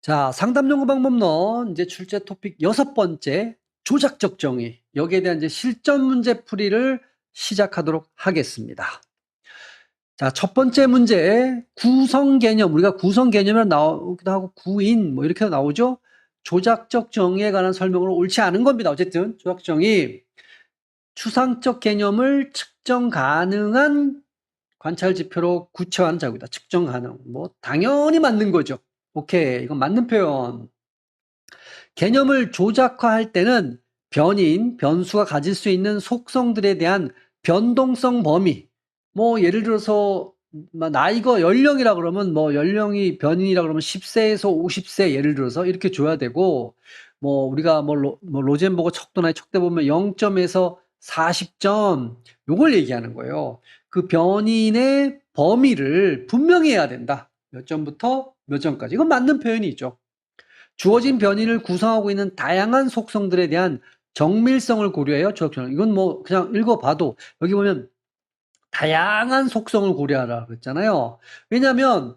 자, 상담 연구 방법론 이제 출제 토픽 6번째 조작적 정의. 여기에 대한 이제 실전 문제 풀이를 시작하도록 하겠습니다. 자, 첫 번째 문제 구성 개념. 우리가 구성 개념이라 나오기도 하고 구인 뭐 이렇게 나오죠. 조작적 정의에 관한 설명으로 옳지 않은 겁니다. 어쨌든 조작적 정의. 추상적 개념을 측정 가능한 관찰 지표로 구체화한 자료다. 측정 가능. 뭐 당연히 맞는 거죠. 오케이. 이건 맞는 표현. 개념을 조작화할 때는 변인, 변수가 가질 수 있는 속성들에 대한 변동성 범위. 뭐 예를 들어서 나이가 연령이라 그러면 뭐 연령이 변인이라 그러면 10세에서 50세 예를 들어서 이렇게 줘야 되고, 뭐 우리가 로젠버그 척도나 척대 보면 0점에서 40점 요걸 얘기하는 거예요. 그 변인의 범위를 분명히 해야 된다. 몇 점부터 몇 점까지. 이건 맞는 표현이죠. 주어진 변이를 구성하고 있는 다양한 속성들에 대한 정밀성을 고려해요. 조작적. 이건 뭐 그냥 읽어봐도 여기 보면 다양한 속성을 고려하라 그랬잖아요. 왜냐하면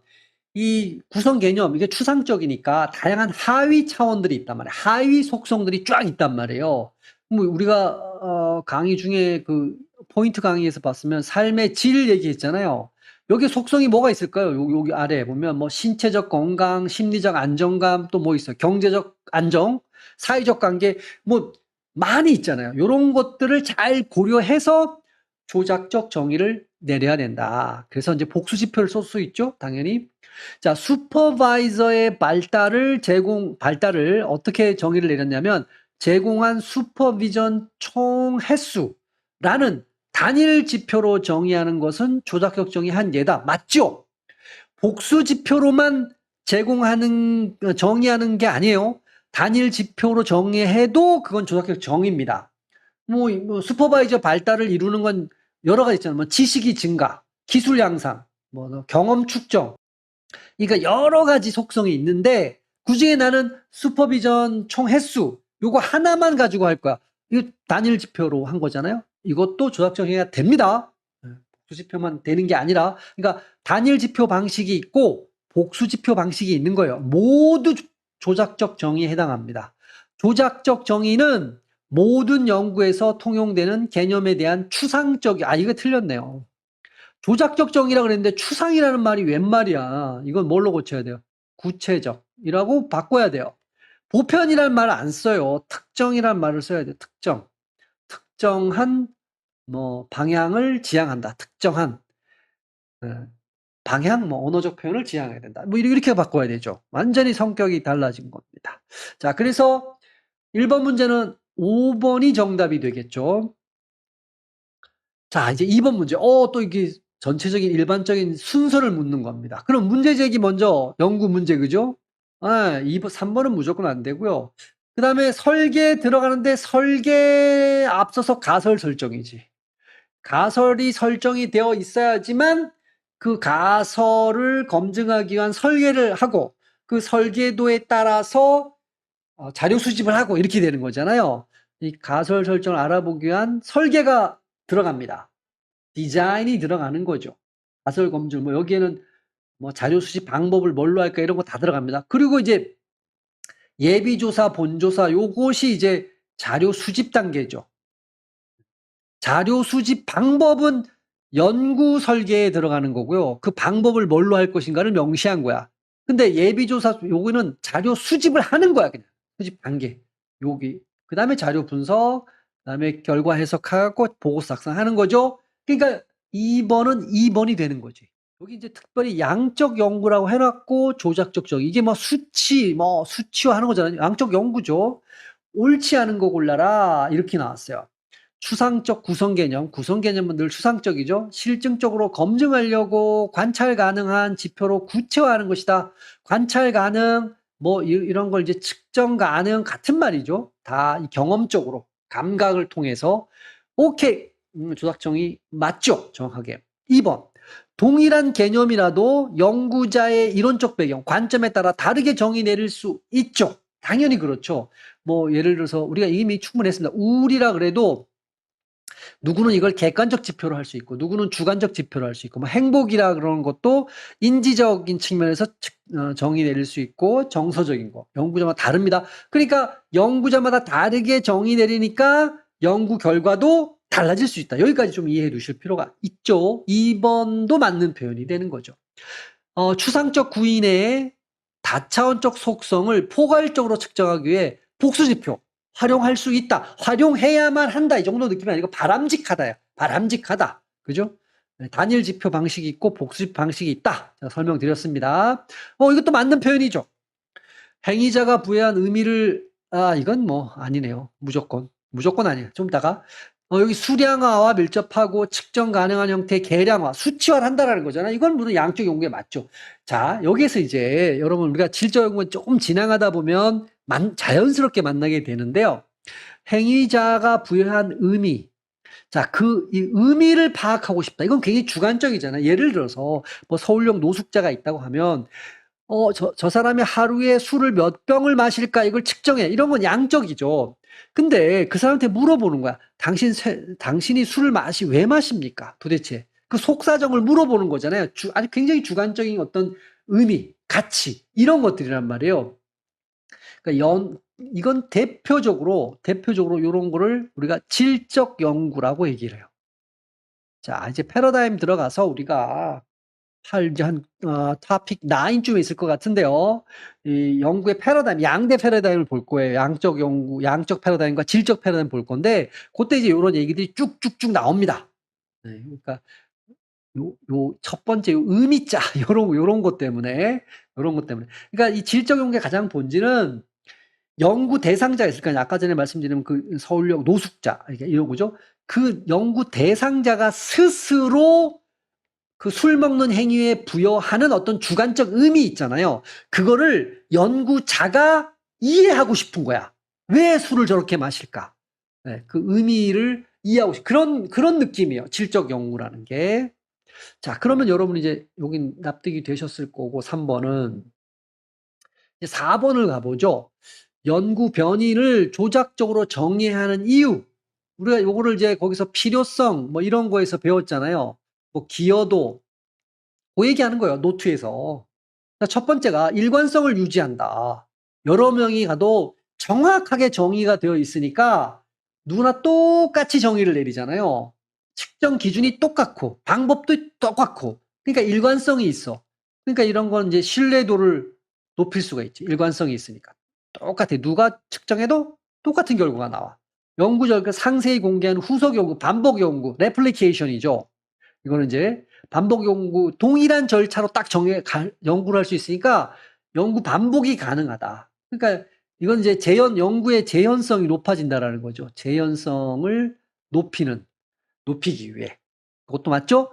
이 구성 개념 이게 추상적이니까 다양한 하위 차원들이 있단 말이에요. 하위 속성들이 쫙 있단 말이에요. 뭐 우리가 강의 중에 그 포인트 강의에서 봤으면 삶의 질 얘기했잖아요. 여기 속성이 뭐가 있을까요? 여기 아래에 보면 뭐 신체적 건강, 심리적 안정감, 또 뭐 있어요? 경제적 안정, 사회적 관계, 뭐 많이 있잖아요. 이런 것들을 잘 고려해서 조작적 정의를 내려야 된다. 그래서 이제 복수 지표를 쓸 수 있죠, 당연히. 자, 슈퍼바이저의 발달을 어떻게 정의를 내렸냐면 제공한 슈퍼비전 총 횟수라는 단일 지표로 정의하는 것은 조작적 정의 한 예다. 맞죠? 복수 지표로만 정의하는 게 아니에요. 단일 지표로 정의해도 그건 조작적 정의입니다. 뭐 슈퍼바이저 발달을 이루는 건 여러 가지 있잖아요. 뭐 지식이 증가, 기술 향상, 뭐 경험 축적. 그러니까 여러 가지 속성이 있는데 그중에 나는 슈퍼비전 총 횟수 요거 하나만 가지고 할 거야. 이거 단일 지표로 한 거잖아요. 이것도 조작적 정의가 됩니다. 복수 지표만 되는 게 아니라, 그러니까 단일 지표 방식이 있고 복수 지표 방식이 있는 거예요. 모두 조작적 정의에 해당합니다. 조작적 정의는 모든 연구에서 통용되는 개념에 대한 이거 틀렸네요. 조작적 정의라 그랬는데 추상이라는 말이 웬 말이야. 이건 뭘로 고쳐야 돼요? 구체적이라고 바꿔야 돼요. 보편이라는 말을 안 써요. 특정이라는 말을 써야 돼요. 특정한 뭐 방향을 지향한다. 특정한 방향, 뭐 언어적 표현을 지향해야 된다. 뭐 이렇게 바꿔야 되죠. 완전히 성격이 달라진 겁니다. 자, 그래서 1번 문제는 5번이 정답이 되겠죠. 자, 이제 2번 문제. 또 이게 전체적인 일반적인 순서를 묻는 겁니다. 그럼 문제 제기 먼저 연구 문제, 그죠? 3번은 무조건 안 되고요. 그 다음에 설계 들어가는데 설계 앞서서 가설 설정이지. 가설이 설정이 되어 있어야지만 그 가설을 검증하기 위한 설계를 하고 그 설계도에 따라서 자료 수집을 하고 이렇게 되는 거잖아요. 이 가설 설정을 알아보기 위한 설계가 들어갑니다. 디자인이 들어가는 거죠. 가설 검증, 뭐 여기에는 뭐 자료 수집 방법을 뭘로 할까 이런 거 다 들어갑니다. 그리고 이제 예비조사, 본조사 요것이 이제 자료 수집 단계죠. 자료 수집 방법은 연구 설계에 들어가는 거고요. 그 방법을 뭘로 할 것인가를 명시한 거야. 근데 예비조사 요거는 자료 수집을 하는 거야. 그냥 수집 단계. 여기. 그 다음에 자료 분석, 그 다음에 결과 해석하고 보고서 작성하는 거죠. 그러니까 2번은 2번이 되는 거지. 여기 이제 특별히 양적 연구라고 해놨고 조작적 정의. 이게 뭐 수치화하는 거잖아요. 양적 연구죠. 옳지 않은 거 골라라 이렇게 나왔어요. 추상적 구성 개념은 늘 추상적이죠. 실증적으로 검증하려고 관찰 가능한 지표로 구체화하는 것이다. 관찰 가능, 뭐 이런 걸 이제 측정 가능 같은 말이죠. 다 경험적으로 감각을 통해서. 오케이, 조작정의 맞죠? 정확하게. 2번. 동일한 개념이라도 연구자의 이론적 배경, 관점에 따라 다르게 정의 내릴 수 있죠. 당연히 그렇죠. 뭐 예를 들어서 우리가 이미 충분히 했습니다. 우울이라 그래도 누구는 이걸 객관적 지표로 할 수 있고 누구는 주관적 지표로 할 수 있고 뭐 행복이라 그러는 것도 인지적인 측면에서 정의 내릴 수 있고 정서적인 거 연구자마다 다릅니다. 그러니까 연구자마다 다르게 정의 내리니까 연구 결과도 달라질 수 있다. 여기까지 좀 이해해 두실 필요가 있죠. 2번도 맞는 표현이 되는 거죠. 추상적 구인의 다차원적 속성을 포괄적으로 측정하기 위해 복수지표 활용할 수 있다. 활용해야만 한다. 이 정도 느낌이 아니고 바람직하다야. 바람직하다. 그죠? 네, 단일 지표 방식이 있고 복수지표 방식이 있다. 제가 설명드렸습니다. 이것도 맞는 표현이죠. 행위자가 부여한 의미를 이건 뭐 아니네요. 무조건 아니에요. 좀 이따가 여기 수량화와 밀접하고 측정 가능한 형태의 계량화, 수치화를 한다라는 거잖아요. 이건 물론 양적 연구에 맞죠. 자, 여기에서 이제 여러분 우리가 질적 연구는 조금 진행하다 보면 자연스럽게 만나게 되는데요. 행위자가 부여한 의미, 자, 이 의미를 파악하고 싶다. 이건 굉장히 주관적이잖아요. 예를 들어서 뭐 서울역 노숙자가 있다고 하면 저 사람이 하루에 술을 몇 병을 마실까 이걸 측정해. 이런 건 양적이죠. 근데 그 사람한테 물어보는 거야. 당신이 술을 왜 마십니까? 도대체. 그 속사정을 물어보는 거잖아요. 아주 굉장히 주관적인 어떤 의미, 가치, 이런 것들이란 말이에요. 그러니까 이건 대표적으로 이런 거를 우리가 질적 연구라고 얘기를 해요. 자, 이제 패러다임 들어가서 우리가 이제 토픽 9쯤에 있을 것 같은데요. 이 연구의 패러다임, 양대 패러다임을 볼 거예요. 양적 연구, 양적 패러다임과 질적 패러다임 볼 건데, 그때 이제 이런 얘기들이 쭉쭉쭉 나옵니다. 네, 그러니까 첫 번째 의미자 요런 것 때문에. 그러니까 이 질적 연구의 가장 본질은 연구 대상자가 있을 거아요. 아까 전에 말씀드린 그 서울역 노숙자 이런 거죠. 그 연구 대상자가 스스로 그 술 먹는 행위에 부여하는 어떤 주관적 의미 있잖아요. 그거를 연구자가 이해하고 싶은 거야. 왜 술을 저렇게 마실까? 네, 그 의미를 이해하고 그런 느낌이에요. 질적 연구라는 게. 자, 그러면 여러분 이제 여긴 납득이 되셨을 거고 3번은 이제 4번을 가보죠. 연구 변이를 조작적으로 정의하는 이유. 우리가 요거를 이제 거기서 필요성 뭐 이런 거에서 배웠잖아요. 뭐 기여도 그 얘기하는 거예요. 노트에서. 첫 번째가 일관성을 유지한다. 여러 명이 가도 정확하게 정의가 되어 있으니까 누구나 똑같이 정의를 내리잖아요. 측정 기준이 똑같고 방법도 똑같고 그러니까 일관성이 있어. 그러니까 이런 건 이제 신뢰도를 높일 수가 있지. 일관성이 있으니까. 똑같아. 누가 측정해도 똑같은 결과가 나와. 연구적 상세히 공개하는 후속 연구, 반복 연구, 레플리케이션이죠. 이거는 이제 반복 연구, 동일한 절차로 딱 연구를 할 수 있으니까 연구 반복이 가능하다. 그러니까 이건 이제 연구의 재현성이 높아진다라는 거죠. 재현성을 높이기 위해. 그것도 맞죠?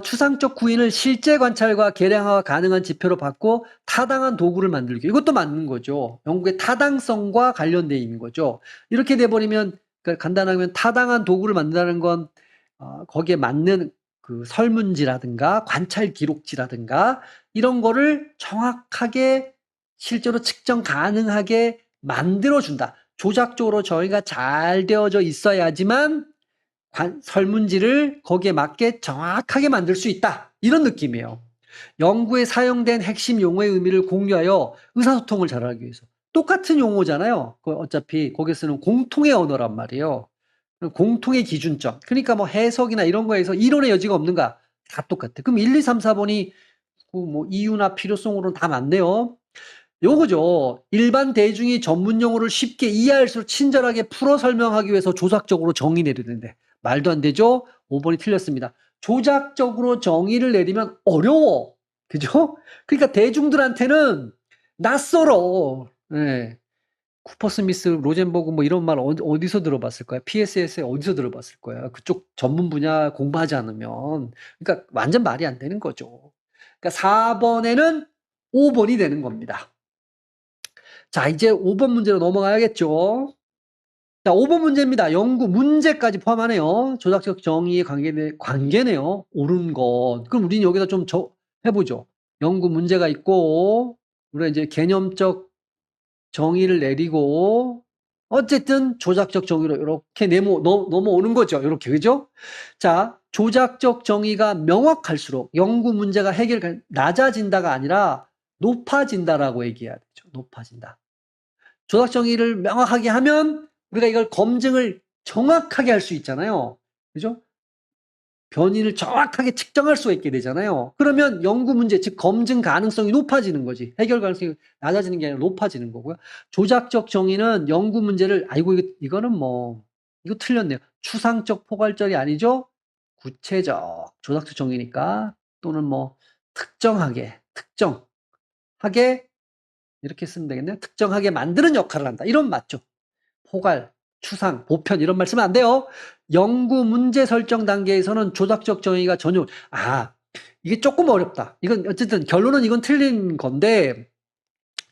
추상적 구인을 실제 관찰과 계량화가 가능한 지표로 바꿔 타당한 도구를 만들기. 이것도 맞는 거죠. 연구의 타당성과 관련되어 있는 거죠. 이렇게 돼버리면, 그러니까 간단하면 타당한 도구를 만든다는 건, 거기에 맞는 그 설문지라든가 관찰 기록지라든가 이런 거를 정확하게 실제로 측정 가능하게 만들어준다. 조작적으로 저희가 잘 되어져 있어야지만 설문지를 거기에 맞게 정확하게 만들 수 있다. 이런 느낌이에요. 연구에 사용된 핵심 용어의 의미를 공유하여 의사소통을 잘하기 위해서. 똑같은 용어잖아요. 어차피 거기에 쓰는 공통의 언어란 말이에요. 공통의 기준점. 그러니까 뭐 해석이나 이런 거에서 이론의 여지가 없는가? 다 똑같아. 그럼 1, 2, 3, 4번이 뭐 이유나 필요성으로는 다 맞네요. 요거죠. 일반 대중이 전문 용어를 쉽게 이해할 수 친절하게 풀어 설명하기 위해서 조작적으로 정의 내리는데 말도 안 되죠? 5번이 틀렸습니다. 조작적으로 정의를 내리면 어려워. 그죠? 그러니까 대중들한테는 낯설어. 네. 쿠퍼 스미스, 로젠버그 뭐 이런 말 어디서 들어봤을 거야? PSS에 어디서 들어봤을 거야? 그쪽 전문 분야 공부하지 않으면. 그러니까 완전 말이 안 되는 거죠. 그러니까 4번에는 5번이 되는 겁니다. 자, 이제 5번 문제로 넘어가야겠죠. 자, 5번 문제입니다. 연구 문제까지 포함하네요. 조작적 정의의 관계네요. 옳은 것. 그럼 우리는 여기다 좀 해보죠. 연구 문제가 있고, 우리가 이제 개념적 정의를 내리고, 어쨌든 조작적 정의로 이렇게 넘어오는 거죠. 이렇게, 그죠? 자, 조작적 정의가 명확할수록 연구 문제가 낮아진다가 아니라 높아진다라고 얘기해야 되죠. 높아진다. 조작 정의를 명확하게 하면 우리가 이걸 검증을 정확하게 할 수 있잖아요. 그죠? 변이를 정확하게 측정할 수가 있게 되잖아요. 그러면 연구 문제, 즉 검증 가능성이 높아지는 거지. 해결 가능성이 낮아지는 게 아니라 높아지는 거고요. 조작적 정의는 연구 문제를, 아이고 이거는 뭐 이거 틀렸네요. 추상적 포괄절이 아니죠. 구체적, 조작적 정의니까, 또는 뭐 특정하게 이렇게 쓰면 되겠네요. 특정하게 만드는 역할을 한다. 이런 맞죠. 포괄, 추상, 보편 이런 말씀은 안 돼요. 연구 문제 설정 단계에서는 조작적 정의가 전혀, 이게 조금 어렵다. 이건 어쨌든 결론은 이건 틀린 건데,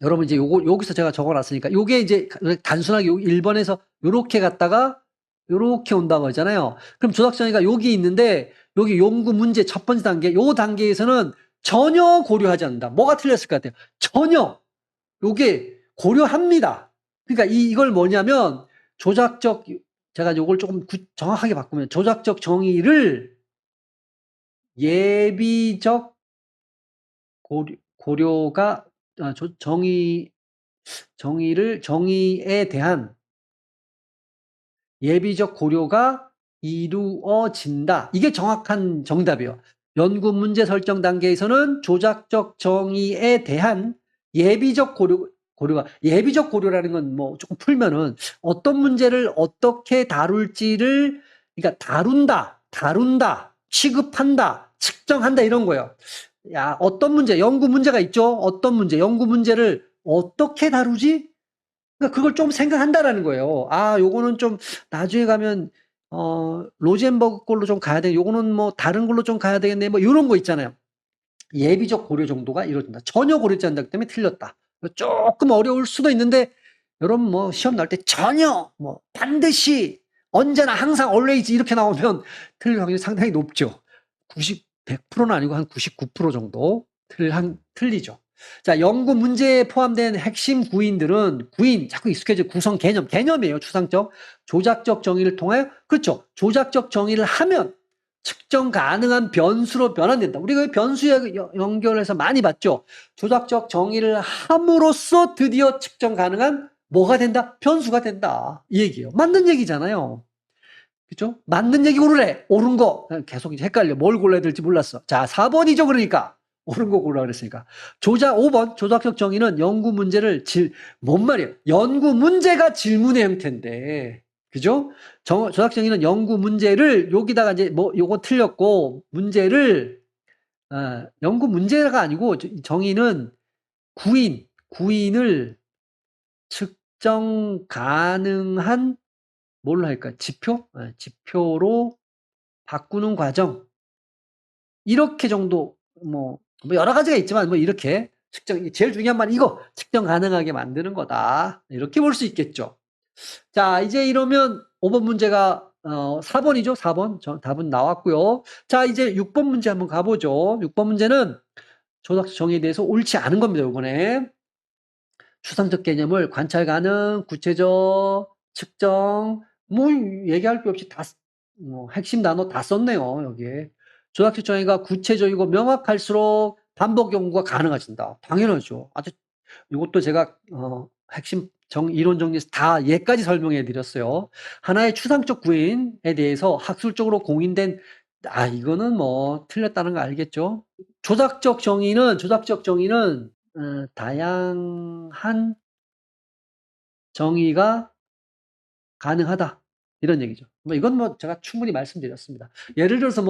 여러분 이제 여기서 제가 적어놨으니까 요게 이제 단순하게 1번에서 요렇게 갔다가 요렇게 온다고 하잖아요. 그럼 조작적 정의가 여기 있는데, 여기 연구 문제 첫 번째 단계, 요 단계에서는 전혀 고려하지 않는다. 뭐가 틀렸을 것 같아요? 전혀 요게 고려합니다. 그러니까 이걸 뭐냐면 제가 요걸 조금 정확하게 바꾸면 조작적 정의를 예비적 고려가 정의에 대한 예비적 고려가 이루어진다. 이게 정확한 정답이에요. 연구 문제 설정 단계에서는 조작적 정의에 대한 예비적 예비적 고려라는 건 뭐 조금 풀면은 어떤 문제를 어떻게 다룰지를, 그러니까 다룬다, 취급한다, 측정한다 이런 거예요. 야, 어떤 문제, 연구 문제가 있죠. 어떤 문제, 연구 문제를 어떻게 다루지? 그러니까 그걸 좀 생각한다라는 거예요. 요거는 좀 나중에 가면 로젠버그 걸로 좀 가야 돼. 요거는 뭐 다른 걸로 좀 가야 되겠네. 뭐 이런 거 있잖아요. 예비적 고려 정도가 이루어진다. 전혀 고려하지 않기 때문에 틀렸다. 조금 어려울 수도 있는데 여러분 뭐 시험 나올 때 전혀, 뭐 반드시, 언제나, 항상, always 이렇게 나오면 틀릴 확률이 상당히 높죠. 100%는 아니고 한 99% 정도 틀리죠. 자, 연구 문제에 포함된 핵심 구인들은, 자꾸 익숙해져, 구성 개념이에요. 추상적, 조작적 정의를 통하여, 그렇죠. 조작적 정의를 하면 측정 가능한 변수로 변환된다. 우리가 변수에 연결해서 많이 봤죠. 조작적 정의를 함으로써 드디어 측정 가능한 뭐가 된다? 변수가 된다. 이 얘기예요. 맞는 얘기잖아요. 그죠? 맞는 얘기 고르래. 옳은 거. 계속 헷갈려. 뭘 골라야 될지 몰랐어. 자, 4번이죠. 그러니까. 옳은 거 고르라 그랬으니까. 5번. 조작적 정의는 연구 문제를 뭔 말이에요? 연구 문제가 질문의 형태인데. 그죠? 조작적 정의는 연구 문제를, 여기다가 이제 뭐, 요거 틀렸고, 문제를, 연구 문제가 아니고, 정의는 구인을 측정 가능한 뭘로 할까요? 지표로 바꾸는 과정. 이렇게 정도, 뭐 여러 가지가 있지만, 뭐 이렇게 제일 중요한 말 이거 측정 가능하게 만드는 거다. 이렇게 볼 수 있겠죠. 자, 이제 이러면 5번 문제가 4번이죠. 4번. 답은 나왔고요. 자, 이제 6번 문제 한번 가보죠. 6번 문제는 조작적 정의에 대해서 옳지 않은 겁니다. 이번에. 추상적 개념을 관찰 가능, 구체적, 측정, 뭐 얘기할 게 없이 핵심 단어 다 썼네요. 여기에. 조작적 정의가 구체적이고 명확할수록 반복 연구가 가능해진다. 당연하죠. 이것도 제가 핵심 이론 정리해서 다 예까지 설명해 드렸어요. 하나의 추상적 구인에 대해서 학술적으로 공인된, 이거는 뭐 틀렸다는 거 알겠죠? 조작적 정의는 다양한 정의가 가능하다. 이런 얘기죠. 뭐 이건 뭐 제가 충분히 말씀드렸습니다. 예를 들어서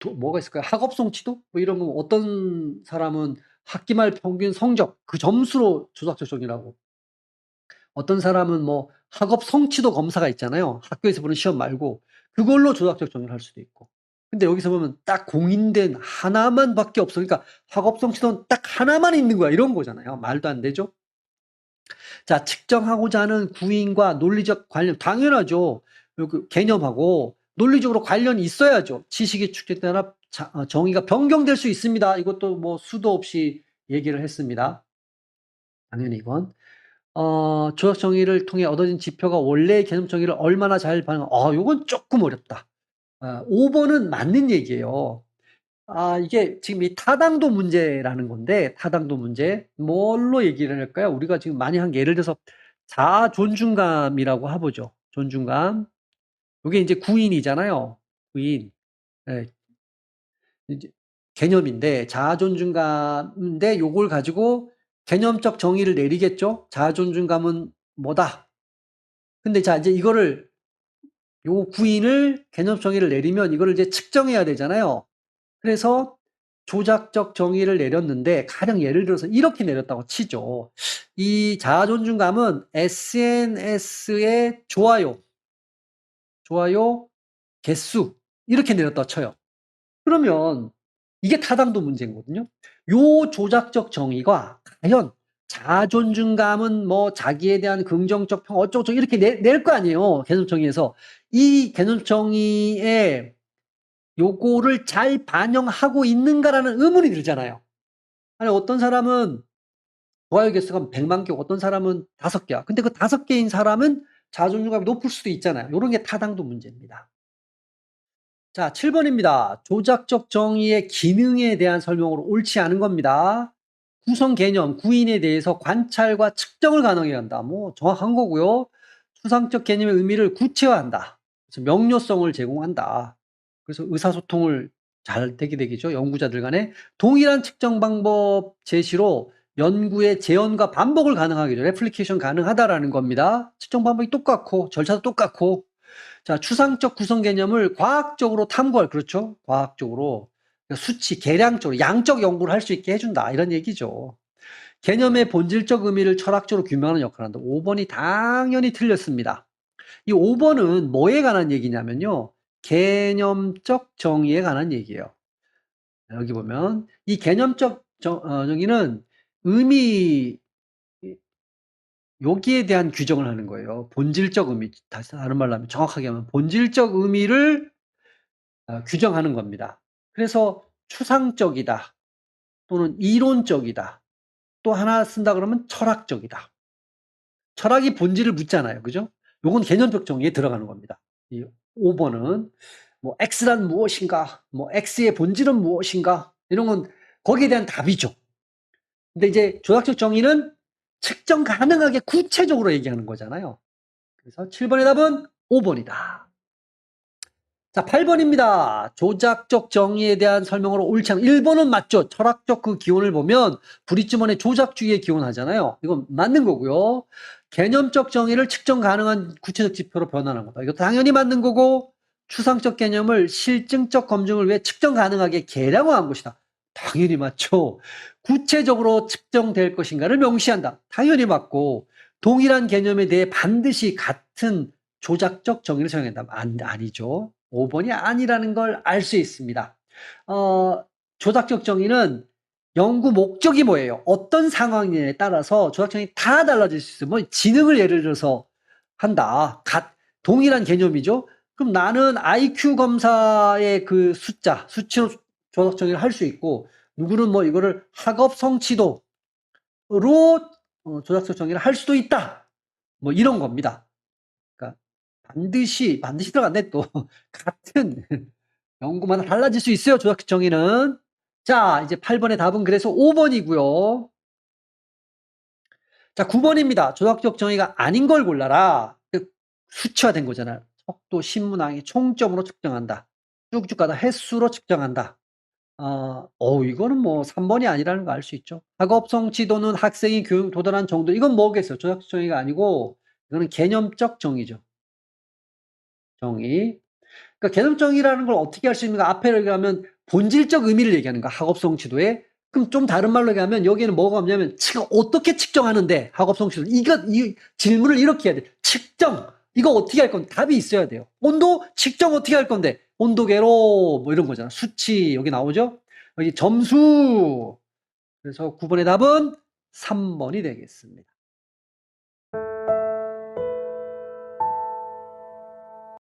뭐가 있을까요? 학업성 지도? 뭐 이런 거, 어떤 사람은 학기말 평균 성적, 그 점수로 조작적 정의라고. 어떤 사람은 뭐 학업 성취도 검사가 있잖아요. 학교에서 보는 시험 말고. 그걸로 조작적 정의를 할 수도 있고. 근데 여기서 보면 딱 공인된 하나만 밖에 없어. 그러니까 학업 성취도는 딱 하나만 있는 거야. 이런 거잖아요. 말도 안 되죠? 자, 측정하고자 하는 구인과 논리적 관련, 당연하죠. 그 개념하고 논리적으로 관련이 있어야죠. 지식이 축적되거나 정의가 변경될 수 있습니다. 이것도 뭐 수도 없이 얘기를 했습니다. 당연히 이건. 조작 정의를 통해 얻어진 지표가 원래의 개념 정의를 얼마나 잘 반영하는가. 요건 조금 어렵다. 5번은 맞는 얘기예요. 이게 지금 이 타당도 문제라는 건데, 타당도 문제. 뭘로 얘기를 할까요? 우리가 지금 많이 한 게 예를 들어서 자아 존중감이라고 해보죠. 존중감. 요게 이제 구인이잖아요. 구인. 예, 이제 개념인데, 자아 존중감인데 요걸 가지고 개념적 정의를 내리겠죠? 자아 존중감은 뭐다? 근데 자, 이제 이거를 요 구인을 개념 정의를 내리면 이거를 이제 측정해야 되잖아요. 그래서 조작적 정의를 내렸는데, 가령 예를 들어서 이렇게 내렸다고 치죠. 이 자아 존중감은 SNS의 좋아요 개수 이렇게 내렸다고 쳐요. 그러면 이게 타당도 문제거든요. 요 조작적 정의가 과연 자아 존중감은 뭐 자기에 대한 긍정적 평 어쩌고저쩌고 이렇게 낼 거 아니에요. 개념 정의에서. 이 개념 정의에 요거를 잘 반영하고 있는가라는 의문이 들잖아요. 아니 어떤 사람은 좋아요 개수가 100만 개고 어떤 사람은 5개야. 근데 그 5개인 사람은 자아 존중감이 높을 수도 있잖아요. 요런 게 타당도 문제입니다. 자, 7번입니다. 조작적 정의의 기능에 대한 설명으로 옳지 않은 겁니다. 구성 개념, 구인에 대해서 관찰과 측정을 가능하게 한다. 뭐 정확한 거고요. 추상적 개념의 의미를 구체화한다. 그래서 명료성을 제공한다. 그래서 의사소통을 잘 되게 되겠죠. 연구자들 간에. 동일한 측정 방법 제시로 연구의 재현과 반복을 가능하게 하죠. 레플리케이션 가능하다라는 겁니다. 측정 방법이 똑같고 절차도 똑같고. 자, 추상적 구성 개념을 과학적으로 탐구할, 그렇죠? 과학적으로. 수치, 계량적으로, 양적 연구를 할 수 있게 해준다. 이런 얘기죠. 개념의 본질적 의미를 철학적으로 규명하는 역할을 한다. 5번이 당연히 틀렸습니다. 이 5번은 뭐에 관한 얘기냐면요. 개념적 정의에 관한 얘기예요. 여기 보면 이 개념적 정의는 의미, 여기에 대한 규정을 하는 거예요. 본질적 의미, 다른 말로 하면 정확하게 하면 본질적 의미를 규정하는 겁니다. 그래서 추상적이다 또는 이론적이다. 또 하나 쓴다 그러면 철학적이다. 철학이 본질을 묻잖아요. 그죠? 요건 개념적 정의에 들어가는 겁니다. 이 5번은 뭐 X란 무엇인가? 뭐 X의 본질은 무엇인가? 이런 건 거기에 대한 답이죠. 근데 이제 조작적 정의는 측정 가능하게 구체적으로 얘기하는 거잖아요. 그래서 7번의 답은 5번이다. 자, 8번입니다. 조작적 정의에 대한 설명으로 옳지 않은 1번은 맞죠. 철학적 그 기원을 보면 브리즈먼의 조작주의에 기원하잖아요. 이건 맞는 거고요. 개념적 정의를 측정 가능한 구체적 지표로 변환한 거다. 이거 당연히 맞는 거고 추상적 개념을 실증적 검증을 위해 측정 가능하게 계량화한 것이다. 당연히 맞죠. 구체적으로 측정될 것인가를 명시한다. 당연히 맞고 동일한 개념에 대해 반드시 같은 조작적 정의를 사용한다. 아니죠. 5번이 아니라는 걸 알 수 있습니다. 조작적 정의는 연구 목적이 뭐예요? 어떤 상황에 따라서 조작 정의 다 달라질 수 있어요. 뭐 지능을 예를 들어서 한다. 동일한 개념이죠. 그럼 나는 IQ 검사의 그 수치로 조작 정의를 할 수 있고 누구는 뭐 이거를 학업 성취도로 조작적 정의를 할 수도 있다. 뭐 이런 겁니다. 그러니까 반드시 들어간대 또 같은 연구마다 달라질 수 있어요. 조작적 정의는. 자, 이제 8번의 답은 그래서 5번이고요. 자, 9번입니다. 조작적 정의가 아닌 걸 골라라. 수치화된 거잖아요. 속도, 신문항이 총점으로 측정한다. 쭉쭉 가다 횟수로 측정한다. 이거는 뭐 3번이 아니라는 거 알 수 있죠. 학업 성취도는 학생이 교육 도달한 정도. 이건 뭐겠어요? 조작적 정의가 아니고 이거는 개념적 정의죠. 정의. 그러니까 개념 정의라는 걸 어떻게 할 수 있는가? 앞에 얘기하면 본질적 의미를 얘기하는 거야. 학업 성취도에. 그럼 좀 다른 말로 얘기하면 여기에는 뭐가 없냐면 지금 어떻게 측정하는데 학업 성취도. 이 질문을 이렇게 해야 돼. 측정. 이거 어떻게 할 건데? 답이 있어야 돼요. 온도 측정 어떻게 할 건데? 온도계로 뭐 이런 거잖아. 수치 여기 나오죠? 여기 점수. 그래서 9번의 답은 3번이 되겠습니다.